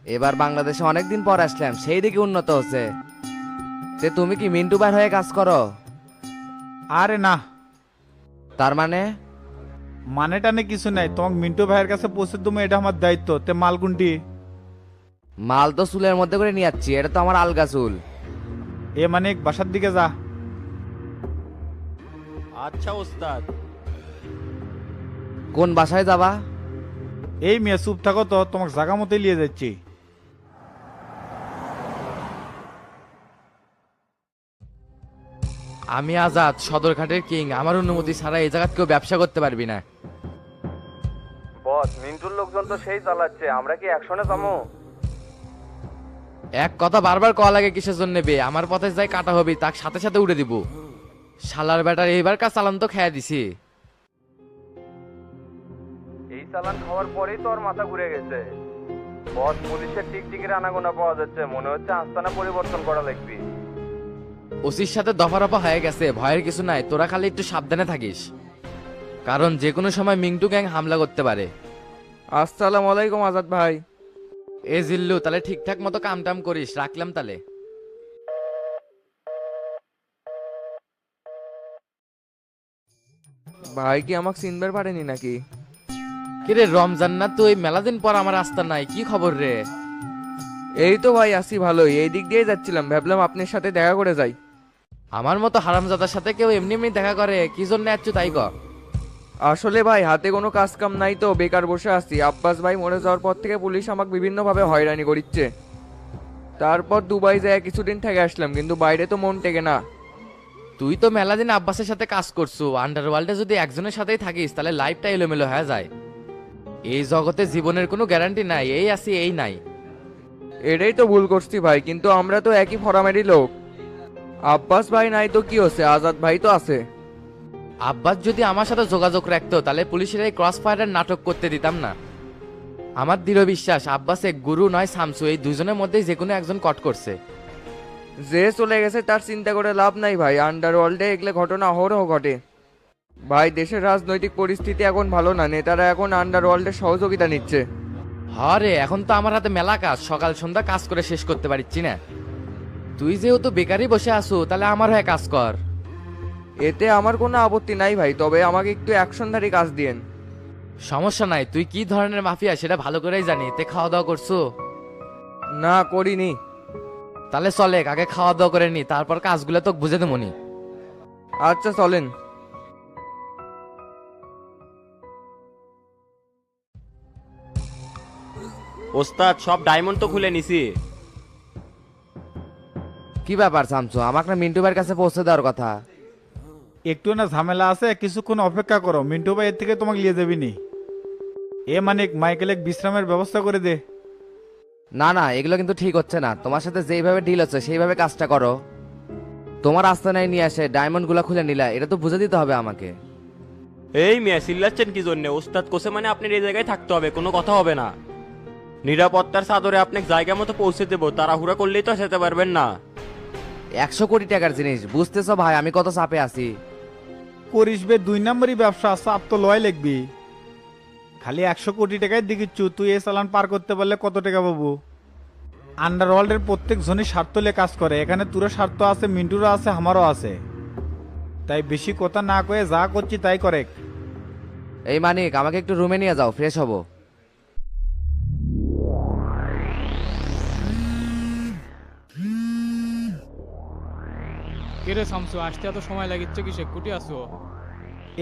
এবার বাংলাদেশে অনেকদিন পর আসলাম, সেই দিকে উন্নত হচ্ছে। তে তুমি কি মিন্টু ভাই হয়ে কাজ করো? আরে না, তার মানে? মানে টানে কিছু নাই, তোমাকে মিন্টু ভাইয়ের কাছে পৌঁছে দেবো এটা আমার দায়িত্ব। তে মাল কোনটি? মাল তো চুলের মধ্যে করে নিয়ে যাচ্ছি, এটা তো আমার আলগা চুল। এ মানে বাসার দিকে যা। আচ্ছা ওস্তাদ। কোন বাসায় যাবা? এই মেয়ে চুপ থাকো তো, তোমাকে জায়গা মতো নিয়ে যাচ্ছি। আমি আজাদ, সদরঘাটের কিং। আমার অনুমতি ছাড়া এই জায়গায় কেউ ব্যবসা করতে পারবি না। বস, মিন্টুর লোকজন তো সেই চালাচ্ছে, আমরা কি অ্যাকশনে যাবো? এক কথা বারবার কল লাগে কিসের জন্য নেবে? আমার পথে যাই কাটা হবে, তার সাথে সাথে উড়ে দিব। শালার ব্যাটার এইবার কাজ চালান তো খেয়া দিছি। এই চালান খাওয়ার পরেই তো ওর মাথা ঘুরে গেছে। বস, পুলিশের টিকটিকির আনাগোনা পাওয়া যাচ্ছে, মনে হচ্ছে আস্তানা পরিবর্তন করা লাগবে। ওসির সাথে দফারফা হয়ে গেছে, ভয়ের কিছু নাই। তোরা খালি একটু সাবধানে থাকিস, কারণ যে কোনো সময় মিন্টু গ্যাং হামলা করতে পারে। আসসালামু আলাইকুম আজাদ ভাই। এ জিল্লু, তাহলে ঠিকঠাক মতো কাম টাম করিস। রাখলাম তাহলে। ভাই কি আমাকে চিনবার পারেনি নাকি? কিরে রমজান না তুই? মেলা দিন পর আমার রাস্তা নাই, কি খবর রে? এই তো ভাই আছি ভালোই, এই দিক দিয়ে যাচ্ছিলাম, ভাবলাম আপনার সাথে দেখা করে যাই। আমার মতো হারামজাদার সাথে কেউ এমনি এমনি দেখা করে? কি জন্য যাচ্ছ তাই ক। আসলে ভাই হাতে কোনো কাজ কাম নাই তো বেকার বসে আছি। আব্বাস ভাই মরে যাওয়ার পর থেকে পুলিশ আমাকে বিভিন্নভাবে হয়রানি করিচ্ছে। তারপর দুবাই যায় কিছুদিন থেকে আসলাম, কিন্তু বাইরে তো মন টেকে না। তুই তো মেলা দিন আব্বাসের সাথে কাজ করছো। আন্ডারওয়ার্ল্ডে যদি একজনের সাথেই থাকিস তাহলে লাইফটা এলোমেলো হয়ে যায়। এই জগতে জীবনের কোনো গ্যারান্টি নাই, এই আছি এই নাই। এটাই তো ভুল করছি ভাই, কিন্তু আমরা তো একই ফরামেরই লোক। আব্বাস ভাই নাই তো কি হচ্ছে, আজাদ ভাই তো আছে। আব্বাস যদি আমার সাথে যোগাযোগ রাখতো তাহলে পুলিশের এই ক্রস ফায়ারের নাটক করতে দিতাম না। আমার দৃঢ় বিশ্বাস আব্বাস এক গুরু নয় শামসু, এই দুজনের মধ্যেই যে কোনো একজন কট করছে। যে চলে গেছে তার চিন্তা করে লাভ নাই ভাই, আন্ডারওয়ার্ল্ডে এগুলো ঘটনা অহরহ ঘটে। ভাই দেশের রাজনৈতিক পরিস্থিতি এখন ভালো না, নেতারা এখন আন্ডারওয়ার্ল্ডের সহযোগিতা নিচ্ছে। হরে, এখন তো আমার হাতে মেলা কাজ, সকাল সন্ধ্যা কাজ করে শেষ করতে পারছি না। তুই যেহেতু বেকারই বসে আসু, তাহলে আমার হয়ে কাজ কর। এতে আমার কোনো আপত্তি নাই ভাই, তবে আমাকে একটু অ্যাকশনধারী কাজ দিয়েন। সমস্যা নাই, তুই কি ধরনের মাফিয়া সেটা ভালো করেই জানি। তে খাওয়া দাওয়া করছো? না করিনি। তাহলে চলে আগে খাওয়া দাওয়া করে নি, তারপর কাজগুলো তোকে বুঝে দেবনি। আচ্ছা চলেন। ওস্তাদ, সব ডায়মন্ড তো খুলে নিছি। কি ব্যাপার শামসু, আমাকে না মিন্টু ভাইয়ের কাছে পৌঁছে দেওয়ার কথা? একটু না ঝামেলা আছে, কিছুক্ষণ অপেক্ষা করো, মিন্টু ভাই এর থেকে তোমাকে নিয়ে যাবিনি। এ মানে মাইকেলে বিশ্রামের ব্যবস্থা করে দে। না না, এগুলো কিন্তু ঠিক হচ্ছে না। তোমার সাথে যেইভাবে ডিল হচ্ছে সেইভাবে কাজটা করো। তোমার আস্তানায় নিয়ে আসে ডায়মন্ড গুলা খুলে নিলা, এটা তো বুঝে দিতে হবে আমাকে। এই মিয়া চিল্লাচ্ছেন কি জন্য? ওস্তাদ কোসে মানে আপনার এই জায়গায় থাকতে হবে, কোনো কথা হবে না। নিরাপত্তার চাদরে আপনাকে জায়গা মতো পৌঁছে দেবো, তাড়াহুড়া করলেই তো যেতে পারবেন না। 100 কোটি টাকার জিনিস, বুঝতেছো ভাই আমি কত চাপে আছি। করিস বে 2 নম্বরই ব্যবসা, চাপ তো লয় লিখবি। খালি 100 কোটি টাকায় দিকিচ্ছু, তুই এই চালান পার করতে পারলে কত টাকা পাবো? আন্ডারওয়ার্ল্ডের প্রত্যেক জনই স্বার্থ লে কাজ করে, এখানে তোরও স্বার্থ আছে, মিন্টুরও আছে, আমারও আছে। তাই বেশি কথা না কয়ে যা করছি তাই করে। এই মানিক, আমাকে একটু রুমে নিয়ে যাও, ফ্রেশ হবো। কিরে শামসু, আসতে এত সময় লাগিচ্ছে কিসে? কুটি আসো?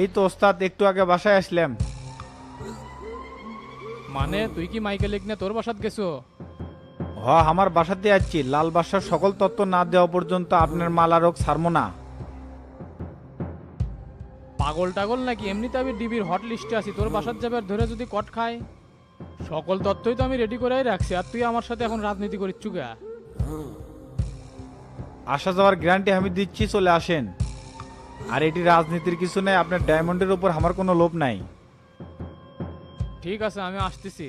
এই তো ওস্তাদ একটু আগে বাসায় আসলাম। মানে তুই কি মাইকেল নিয়ে তোর বাসাত গেছো? আমার বাসাতে যাচ্ছি, লাল বাসার সকল তত্ত্ব না দেওয়া পর্যন্ত আপনার মাল আরোগ ছাড়বো না। পাগল টাগল নাকি? এমনিতে আমি ডিবির হট লিস্টে আছি, তোর বাসাত যাবে আর ধরে যদি কট খায়। সকল তথ্যই তো আমি রেডি করেই রাখছি, আর তুই আমার সাথে এখন রাজনীতি করিচ্ছু গা? আসা যাওয়ার গ্যারান্টি আমি দিচ্ছি, চলে আসেন। আর এটি রাজনীতির কিছু নেই, আপনার ডায়মন্ডের উপর আমার কোনো লোভ নাই। ঠিক আছে, আমি আসতেছি।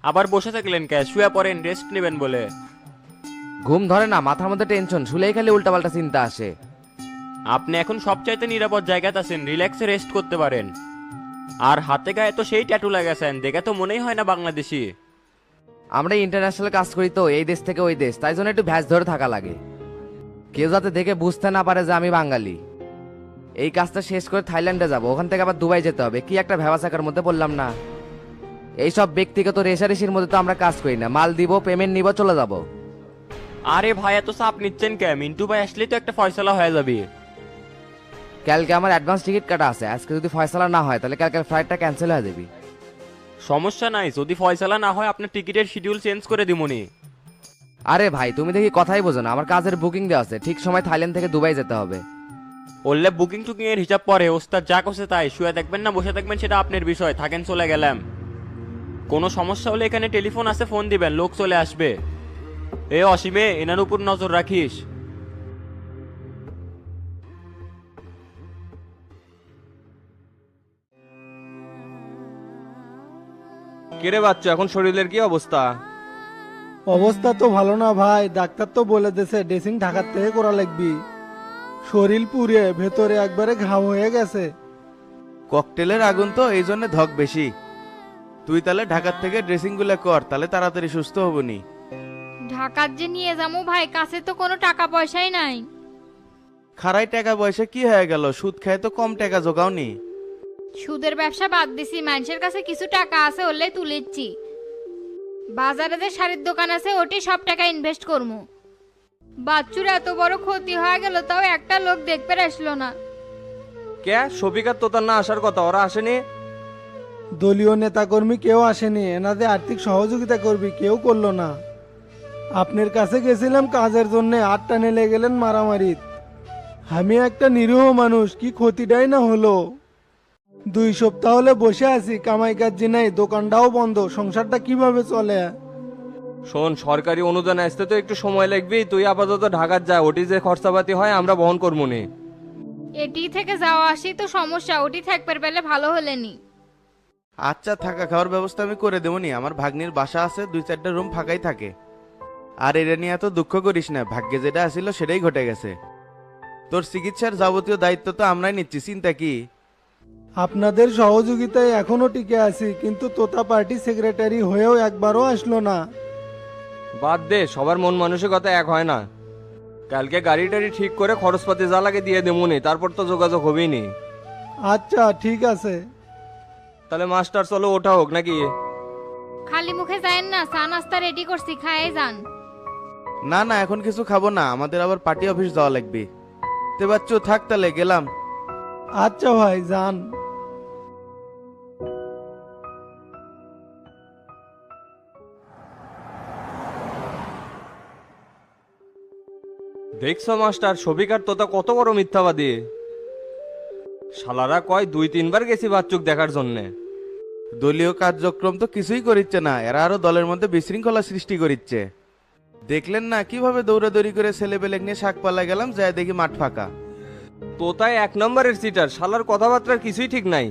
আবার বসে থাকলেন কে? শুয়ে পড়েন, রেস্ট নেবেন বলে। ঘুম ধরে না, মাথার মধ্যে টেনশন, শুলেই খালি উল্টাপাল্টা চিন্তা আসে। আপনি এখন সবচাইতে নিরাপদ জায়গাতে আছেন, রিল্যাক্সে রেস্ট করতে পারেন। আর হাতে গায়ে তো সেই ট্যাটু লাগাছেন, দেখে তো মনেই হয় না বাংলাদেশি। আমরা ইন্টারন্যাশনাল কাজ করি তো এই দেশ থেকে ওই দেশ, তাই জন্য একটু ভ্যাস ধরে থাকা লাগে, কেউ যাতে দেখে বুঝতে না পারে যে আমি বাঙালি। এই কাজটা শেষ করে থাইল্যান্ডে যাব, ওখান থেকে আবার দুবাই যেতে হবে, কি একটা ভ্যাবাচাকার মধ্যে পড়লাম না। এইসব ব্যক্তিগত রেশারেশির মধ্যে তো আমরা কাজ করি না, মাল দিব, পেমেন্ট নিব, চলে যাব। আরে ভাই এত চাপ নিচ্ছেন কে? মিন্টু ভাই আসলেই তো একটা ফয়সালা হয়ে যাবে। কালকে আমার অ্যাডভান্স টিকিট কাটা আছে, আজকে যদি ফয়সালা না হয় তাহলে কালকে ফ্লাইটটা ক্যান্সেল হয়ে যাবে। সমস্যা নাই, যদি ফয়সালা না হয় আপনার টিকিটের শিডিউল চেঞ্জ করে দিমুনি। আরে ভাই তুমি দেখি কথাই বোঝো না, আমার কাজের বুকিং দেওয়া আছে, ঠিক সময় থাইল্যান্ড থেকে দুবাই যেতে হবে। বললে বুকিং টুকিং এর হিসাব পরে, ওস্তাদ যা করছে তাই, শুয়ে থাকবেন না বসে থাকবেন সেটা আপনার বিষয়, থাকেন চলে গেলাম। কোনো সমস্যা হলে এখানে টেলিফোন আছে, ফোন দিবেন, লোক চলে আসবে। এ অসীমে এনার উপর নজর রাখিস। কেরে বাচ্চা, এখন শরীরের কি অবস্থা? অবস্থা তো ভালো না ভাই, ডাক্তার তো বলে দিয়েছে ড্রেসিং ঢাকার থেকে করা লাগবি। শরীর পুড়ে ভেতরে একবারে ঘাম হয়ে গেছে। ককটেলের আগুন তো এই জন্য ধক বেশি। তুই তাহলে ঢাকার থেকে ড্রেসিং গুলা কর, তাহলে তাড়াতাড়ি সুস্থ হবনি। ঢাকার যে নিয়ে যাবো ভাই, কাছে তো কোনো টাকা পয়সাই নাই। খারাই টাকা পয়সা কি হয়ে গেল, সুদ খায় তো কম টাকা জোগাওনি। সুদের ব্যবসা বাদ দিছি, মানুষের কাছে কিছু টাকা আছে হলে তুলেছি। বাজারে যে শাড়ির দোকান আছে ওটি সব টাকা ইনভেস্ট করবো। বাচ্চুর এত বড় ক্ষতি হয়ে গেল, তাও একটা লোক দেখতে আসলো না। কে শফিকার তোতার না আসার কথা, ওরা আসেনি? দলীয় নেতাকর্মী কেউ আসেনি, এনাদের আর্থিক সহযোগিতা করবি কেউ করলো না। আপনার কাছে গেছিলাম কাজের জন্য, 8টা নেলে গেলেন মারামারি। আমি একটা নিরীহ মানুষ, কি ক্ষতিটাই না হলো। 2 সপ্তাহ হলে বসে আছি, কামাই কাজ নাই, দোকানটাও বন্ধ, সংসারটা কিভাবে চলে? শোন, সরকারি অনুদান আসতে তো একটু সময় লাগবে, তুই আপাতত ঢাকার যা, ওটি যে খরচাপাতি হয় আমরা বহন করবো নি। এটি থেকে যাওয়া আসি তো সমস্যা, ওটি থাকবার পেলে ভালো হলেনি। আচ্ছা, থাকা খাওয়ার ব্যবস্থা আমি করে দেবনি, আমার ভাগ্নির বাসা আছে, 2-4টা রুম ফাঁকাই থাকে। আর এটা নিয়ে এত দুঃখ করিস না, ভাগ্যে যেটা আসিল সেটাই ঘটে গেছে। তোর চিকিৎসার যাবতীয় দায়িত্ব তো আমরাই নিচ্ছি, চিন্তা কি? আপনাদের সহযোগিতায় এখনো টিকে আছি, কিন্তু তোতা পার্টি সেক্রেটারি হয়েও একবারও আসলো না। বাদ দে, সবার মন মানসিকতা এক হয় না। কালকে গাড়ি টাড়ি ঠিক করে খরচপাতি যা লাগে দিয়ে দেবনি, তারপর তো যোগাযোগ হবেই নি। আচ্ছা ঠিক আছে। তাহলে মাস্টার চলো, ওঠা হোক নাকি? খালি মুখে যায়েন না, চা নাস্তা রেডি করছি, খায়ে যান। না না, এখন কিছু খাবো না, আমাদের আবার পার্টি অফিস যাওয়া লাগবে। তে বাচ্চু থাক, তাহলে গেলাম। আচ্ছা ভাই যান। দেখছো মাস্টার, শফিকার তোতা কত বড় মিথ্যাবাদী। শালারা কয় 2-3 বার গেছি বাচ্চুক দেখার জন্যে। দলীয় কার্যক্রম তো কিছুই করিচ্ছে না, এরা আরো দলের মধ্যে বিশৃঙ্খলা সৃষ্টি করিচ্ছে। দেখলেন না কিভাবে দৌড়াদৌড়ি করে ছেলে পেলে নিয়ে শাক পালা গেলাম, যায় দেখি মাঠ ফাঁকা। তোতায় 1 নম্বরের সিটার, শালার কথাবার্তার কিছুই ঠিক নাই।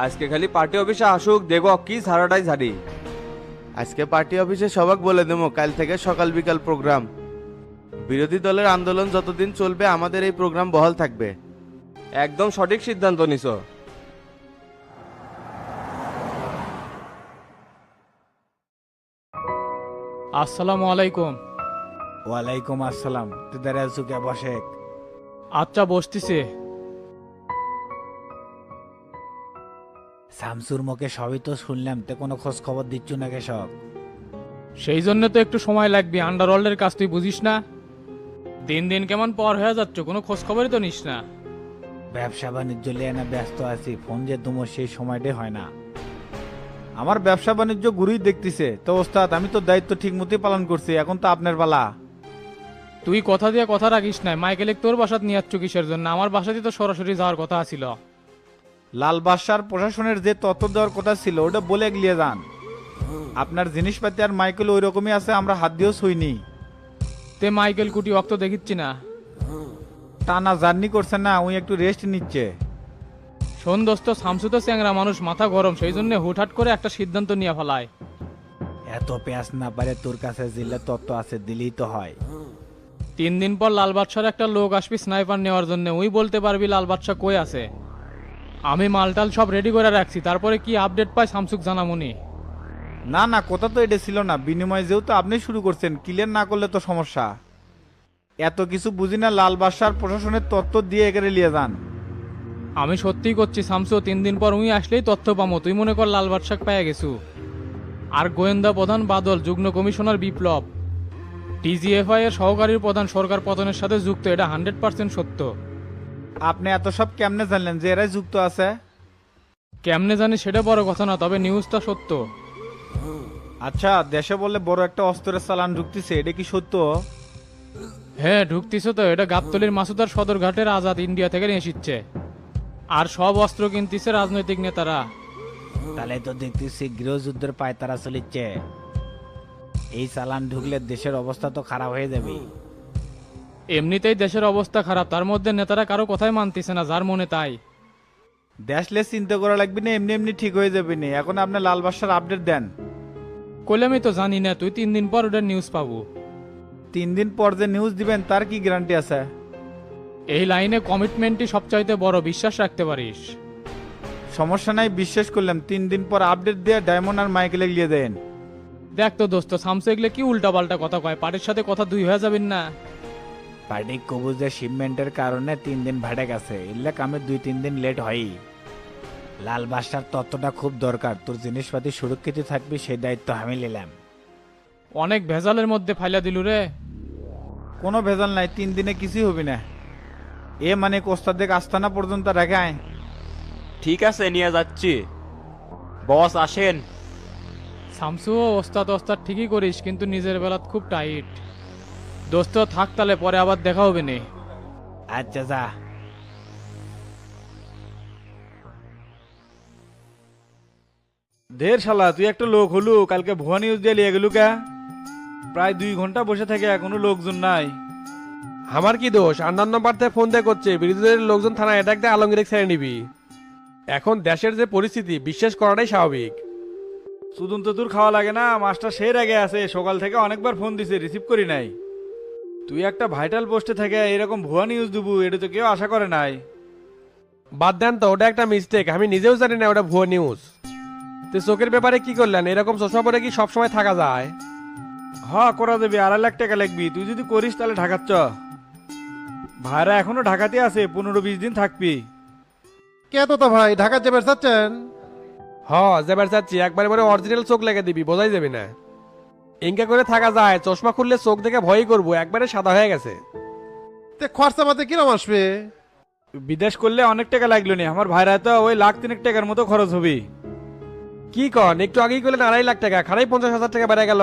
আজকে খালি পার্টি অফিসে আসুক, দেখো কি ঝাড়াটাই ঝাড়ি। আজকে পার্টি অফিসে সবাক বলে দেবো, কাল থেকে সকাল বিকাল প্রোগ্রাম। বিরোধী দলের আন্দোলন যতদিন চলবে আমাদের এই প্রোগ্রাম বহাল থাকবে। একদম সঠিক সিদ্ধান্ত নিছো। আসসালামু আলাইকুম। ওয়ালাইকুম আসসালাম। তোদের সুকে বসে। আচ্ছা বসতিছে। শামসুর মুখে সবই তো শুনলাম, তো কোনো খোঁজ খবর দিচ্ছ না কেসব? সেই জন্য তো একটু সময় লাগবে, আন্ডারওয়ার্ল্ডের কাজ তুই বুঝিস না। দিন দিন কেমন পর হয়ে যাচ্ছ, কোনো খোঁজ খবরই তো নিস না। ব্যবসা বাণিজ্য নিয়ে না ব্যস্ত আছি, ফোন যে তোমার সেই সময়টাই হয় না। আমার ব্যবসা বাণিজ্য গুরুই দেখতেছে তো ওস্তাদ, আমি তো দায়িত্ব ঠিক মতোই পালন করছি, এখন তো আপনার পালা। তুই কথা দিয়ে কথা রাখিস নাই, মাইকেলে তোর বাসাত নিয়ে যাচ্ছ কিসের জন্য? আমার বাসাতে তো সরাসরি যাওয়ার কথা ছিল। লাল বাদশার প্রশাসনের যে তথ্য দেওয়ার কথা ছিল ওটা বলে গিয়ে যান। আপনার জিনিসপাতি আর মাইকেল ওই রকমই আছে, আমরা হাত দিয়েও ছুইনি। তে মাইকেল কুটি অক্ত দেখিচ্ছি না। টানা জার্নি করছে না, ওই একটু রেস্ট নিচ্ছে। শোন দোস্ত, শামসু তো চ্যাংরা মানুষ, মাথা গরম, সেই জন্য হুটহাট করে একটা সিদ্ধান্ত নিয়ে ফেলায়। এত পেঁয়াজ না পারে, তোর কাছে জিল্লা তত্ত্ব আছে, দিলেই তো হয়। 3 দিন পর লাল বাদশার একটা লোক আসবি স্নাইপার নেওয়ার জন্য, ওই বলতে পারবি লাল বাদশা কই আছে। আমি মালটাল সব রেডি করে রাখছি, তারপরে কি আপডেট পাই শামসুক জানামুনি। না না, কথা তো এটা ছিল না। বিনিময় যেহেতু আপনি শুরু করছেন, ক্লিয়ার না করলে তো সমস্যা। এত কিছু বুঝি না, লাল বাদশার প্রশাসনের তথ্য দিয়ে এখানে নিয়ে যান। আমি সত্যিই করছি শামসু, 3 দিন পর উই আসলেই তথ্য পামো। তুই মনে কর লাল বাদশাক পেয়ে গেছু। আর গোয়েন্দা প্রধান বাদল, যুগ্ম কমিশনার বিপ্লব, টিজিএফআই এর সহকারীর প্রধান সরকার পতনের সাথে যুক্ত, এটা 100% সত্য। আপনি এত সব কেমনে জানলেন যে এরাই যুক্ত আছে? কেমনে জানি সেটা বড় কথা না, তবে নিউজটা সত্য। আচ্ছা, দেশে বললে বড় একটা অস্ত্রের চালান ঢুকতেছে, এটা কি সত্য? হ্যাঁ ঢুকতিস তো, এটা গাবতলির মাসুদার সদরঘাটের আজাদ ইন্ডিয়া থেকে নিয়ে এসেছে। আর সব অস্ত্র কিনতিছে রাজনৈতিক নেতারা। তাহলে তো দেখতেছি গৃহযুদ্ধের পায়তারা চলিচ্ছে। এই চালান ঢুকলে দেশের অবস্থা তো খারাপ হয়ে যাবে। এমনিতেই দেশের অবস্থা খারাপ, তার মধ্যে নেতারা কারো কথাই মানতিছে না, যার মনে তাই। দেশলে চিন্তা করা লাগবে না, এমনি এমনি ঠিক হয়ে যাবে না। এখন আপনি লাল বাদশার আপডেট দেন। কইলে আমি তো জানি না, তুই 3 দিন পর ওটার নিউজ পাবো। 3 দিন পর যে নিউজ দিবেন তার কি গ্যারান্টি আছে? এই লাইনে কমিটমেন্টই সবচাইতে বড়, বিশ্বাস রাখতে পারিস। সমস্যা নাই, বিশ্বাস করলাম। 3 দিন পর আপডেট দিয়ে ডায়মন্ড আর মাইকেলে গিয়ে দেন। দেখ তো দোস্ত, শামসু এগুলো কি উল্টা পাল্টা কথা কয়, পার্টির সাথে কথা দুই হয়ে যাবেন না। পার্টি কবুজের শিপমেন্টের কারণে 3 দিন ভাড়ে গেছে, এলে কামে 2-3 দিন লেট হয়। লাল বাদশার তত্ত্বটা খুব দরকার। তোর জিনিসপাতি সুরক্ষিত থাকবি, সেই দায়িত্ব আমি নিলাম। অনেক ভেজালের মধ্যে ফাইলা দিলু রে। কোনো ভেজাল নাই, 3 দিনে কিছুই হবে না। এ মানে কোস্তাদের আস্তানা পর্যন্ত রাখায়। ঠিক আছে, নিয়ে যাচ্ছি। বস আসেন। শামসু ওস্তাদ ওস্তাদ ঠিকই করিস, কিন্তু নিজের বেলাত খুব টাইট। দোস্ত থাক, তাহলে পরে আবার দেখা হবে নে। আচ্ছা যা। ঢের শালা, তুই একটা লোক হলু, কালকে ভুয়া নিউজ দিয়ে লিয়ে গেলু কে? প্রায় 2 ঘন্টা বসে থেকে এখনো লোকজন নাই। আমার কি দোষ? আন্ডার নাম্বার থেকে ফোন দিয়ে করছে, বিরোধীদের লোকজন থানায় অ্যাটাক দিয়ে আলমগীর ছেড়ে নিবি। এখন দেশের যে পরিস্থিতি, বিশ্বাস করাটাই স্বাভাবিক। সুদন তো তোর খাওয়া লাগে না, মাস্টার সেই আগে আছে, সকাল থেকে অনেকবার ফোন দিছে, রিসিভ করি নাই। তুই একটা ভাইটাল পোস্টে থেকে এরকম ভুয়া নিউজ দিবু, এটা তো কেউ আশা করে নাই। বাদ দেন তো, ওটা একটা মিস্টেক, আমি নিজেও জানি না ওটা ভুয়া নিউজ। তো চোখের ব্যাপারে কি করলেন? এরকম চশমা পরে কি সবসময় থাকা যায়? হ্যাঁ করা দেবে, 2.5 লাখ টাকা লাগবি। তুই যদি করিস তাহলে ঢাকাচ্ছ। ভাইরা এখনো ঢাকাতে আছে, 15-20 দিন থাকবি। কে তো ভাই ঢাকা যাবে চাচ্ছেন? যেবার চাচ্ছি, একবারে পরে অরিজিনাল চোখ লেগে দিবি, বোঝাই যাবে না। ইনকা করে থাকা যায়? চশমা খুললে চোখ দেখে ভয়ই করবো, একবারে সাদা হয়ে গেছে। তে খরচা মাতে কিরম আসবে? বিদেশ করলে অনেক টাকা লাগলো নি, আমার ভাইরা তো ওই 1,00,000 টাকার মতো খরচ হবে। কি কন? একটু আগেই করলেন 2.5 লাখ টাকা, খারাই 50,000 টাকা বেড়ে গেল।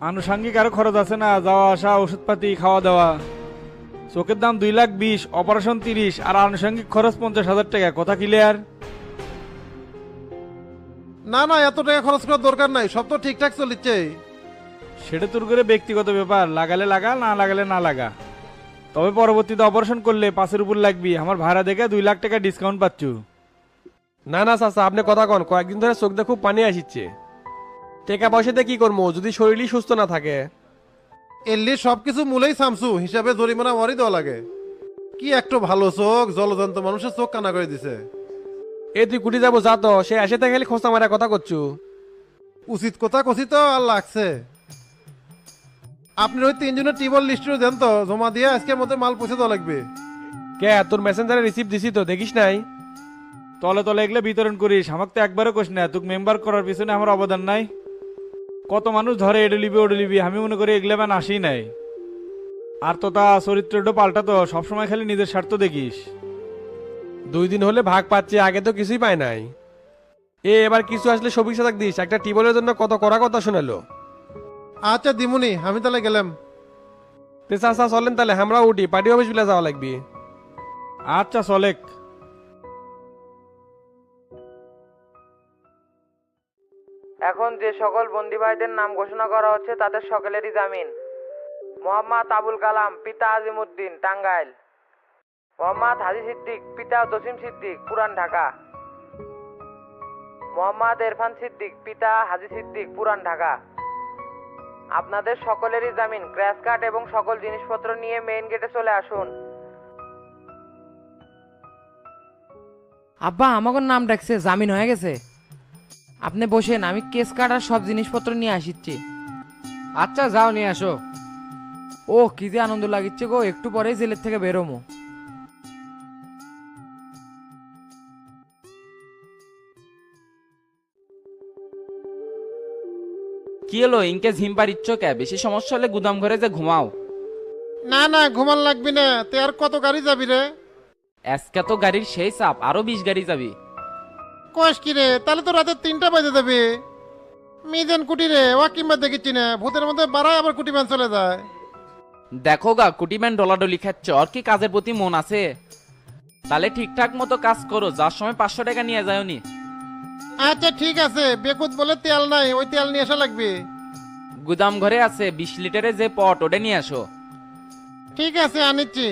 আনুষঙ্গিক আরো খরচ আছে না, যাওয়া আসা, ওষুধপাতি, খাওয়া দাওয়া। চোখের দাম 2,20,000, অপারেশন 30, আর আনুষঙ্গিক খরচ 50,000 টাকা। কথা ক্লিয়ার? না না, এত টাকা খরচ করার দরকার নাই, সব তো ঠিকঠাক চলিচ্ছে। সেটা তোর করে ব্যক্তিগত ব্যাপার, লাগালে লাগা, না লাগালে না লাগা। তবে পরবর্তীতে অপারেশন করলে 5-এর উপর লাগবি। আমার ভাড়া দেখে 2 লাখ টাকা ডিসকাউন্ট পাচ্ছু। না না চাচা, আপনি কথা কন, কয়েকদিন ধরে চোখ দিয়ে খুব পানি আসছে। টাকা পয়সাতে কি করবো যদি শরীরই সুস্থ না থাকে? এলি সবকিছু মূলেই সামসু, হিসাবে জরিমানা মরি দেওয়া লাগে। কি একটু ভালো চোখ, জলজন্ত মানুষের চোখ কানা করে দিছে। এ তুই কুটি যাবো যা তো, সে আসে খালি খোঁচা মারা কথা করছু। উচিত কথা কছি তো, আর লাগছে। আপনি ওই 3 জনের টিবল লিস্টে দেন তো, জমা দিয়ে আজকের মধ্যে মাল পৌঁছে দেওয়া লাগবে। কে তোর মেসেঞ্জারে রিসিভ দিছি তো, দেখিস নাই? তলে তলে এগুলো বিতরণ করিস, আমাকে তো একবারও কোস না। তোকে মেম্বার করার পিছনে আমার অবদান নাই? কত মানুষ ধরে এডে লিবি ওডে লিবি, আমি মনে করি এগুলো ম্যান আসেই নাই। আর তো তা চরিত্রটা পাল্টা তো, সবসময় খালি নিজের স্বার্থ দেখিস। 2 দিন হলে ভাগ পাচ্ছি, আগে তো কিছুই পায় নাই। এবার কিছু আসলে সবিক সাদাক দিস, একটা টিবলের জন্য কত কড়া কথা শোনালো। আচ্ছা দিমুনি, আমি তাহলে গেলাম। তে চাচা চলেন তাহলে, আমরা উঠি, পার্টি অফিস বিলে যাওয়া লাগবে। আচ্ছা চলেক। এখন যে সকল বন্দি ভাইদের নাম ঘোষণা করা হচ্ছে তাদের সকলেরই জামিন। মোহাম্মদ আবুল কালাম, পিতা আজিমউদ্দিন, টাঙ্গাইল। মোহাম্মদ হাজি সিদ্দিক, পিতা জসিম সিদ্দিক, পুরান ঢাকা। মোহাম্মদ ইরফান সিদ্দিক, পিতা হাজি সিদ্দিক, পুরান ঢাকা। আপনাদের সকলেরই জামিন, ক্র্যাশ কার্ড এবং সকল জিনিসপত্র নিয়ে মেইন গেটে চলে আসুন। আব্বা আমাকে নাম ডাকছে, জামিন হয়ে গেছে। আপনি বসেন, আমি কেস কার্ড আর সব জিনিসপত্র নিয়ে আসিচ্ছি। আচ্ছা যাও নিয়ে আসো। ও কি যে আনন্দ লাগিচ্ছে গো, একটু পরেই জেলের থেকে বেরোমো। কি হলো ইনকে ঝিম্পার ইচ্ছো কে? বেশি সমস্যা হলে গুদাম ঘরে যে ঘুমাও। না না ঘুমান লাগবি না, তে আর কত গাড়ি যাবি রে? আজকে তো গাড়ির সেই চাপ, আরো 20 গাড়ি যাবি। কস কি রে, তাহলে তো রাতে 3টা বাজে যাবে। মিজান কুটি রে ওয়া কিংবা দেখিচ্ছি না, ভূতের মধ্যে বাড়ায় আবার কুটি ম্যান চলে যায়। দেখো গা কুটিম্যান ডলাডলি খাচ্ছে, ওর কি কাজের প্রতি মন আছে? তাহলে ঠিকঠাক মতো কাজ করো, যার সময় 500 টাকা নিয়ে যাওনি। আচ্ছা ঠিক আছে, বেকুত বলে তেল নাই, ওই তেল নিয়ে আসা লাগবে। গুদাম ঘরে আছে 20 লিটারের যে পট, ওটা নিয়ে আসো। ঠিক আছে আনিচ্ছি।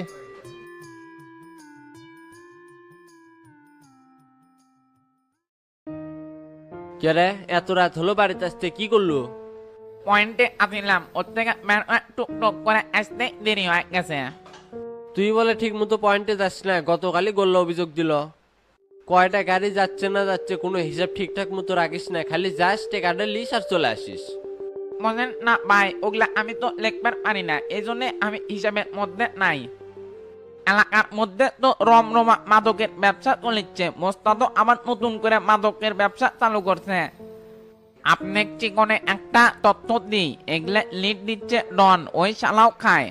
কে রে এত রাত হলো বাড়িতে আসতে কি করলো? পয়েন্টে আসলাম, ওর থেকে টুক করে আসতে দেরি হয়ে গেছে। তুই বলে ঠিক মতো পয়েন্টে যাস না, গতকালই গোল্লা অভিযোগ দিল। কয়টা গাড়ি যাচ্ছে না যাচ্ছে কোনো হিসাব ঠিকঠাক মতো রাখিস না, খালি যাস টেকাটা লিস আর চলে আসিস। বলেন না ভাই, ওগুলা আমি তো লিখবার পারি না, এই জন্য আমি হিসাবের মধ্যে নাই। এলাকার মধ্যে তো রমরমা মাদকের ব্যবসা চলিচ্ছে, মোস্তাদ আবার নতুন করে মাদকের ব্যবসা চালু করছে। আপনি চিকনে একটা তথ্য দিই, এগুলা লিড দিচ্ছে ডন, ওই শালাও খায়।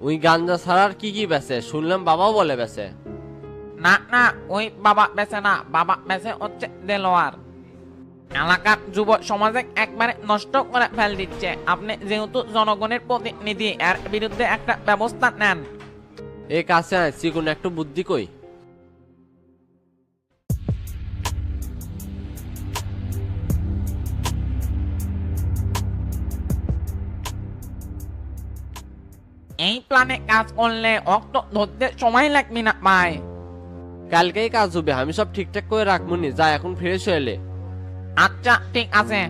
ওই গাঞ্জা ছাড়ার কি কি বেচে? শুনলাম বাবাও বলে বেচে। না না, ওই বাবা বেচে না, বাবা বেচে হচ্ছে দেলোয়ার। এলাকার যুব সমাজে একবারে নষ্ট করে ফেল দিচ্ছে। আপনি যেহেতু জনগণের প্রতিনিধি, এর বিরুদ্ধে একটা ব্যবস্থা নেন। এই কাছে আছি কোন একটু বুদ্ধি কই। এই প্ল্যানে কাজ করলে অক্ত ধরতে সময় লাগবে না ভাই। কালকেই কাজ হবে, আমি সব ঠিকঠাক করে রাখবো নি, যা এখন ফ্রেশ হইলে। আচ্ছা ঠিক আছে।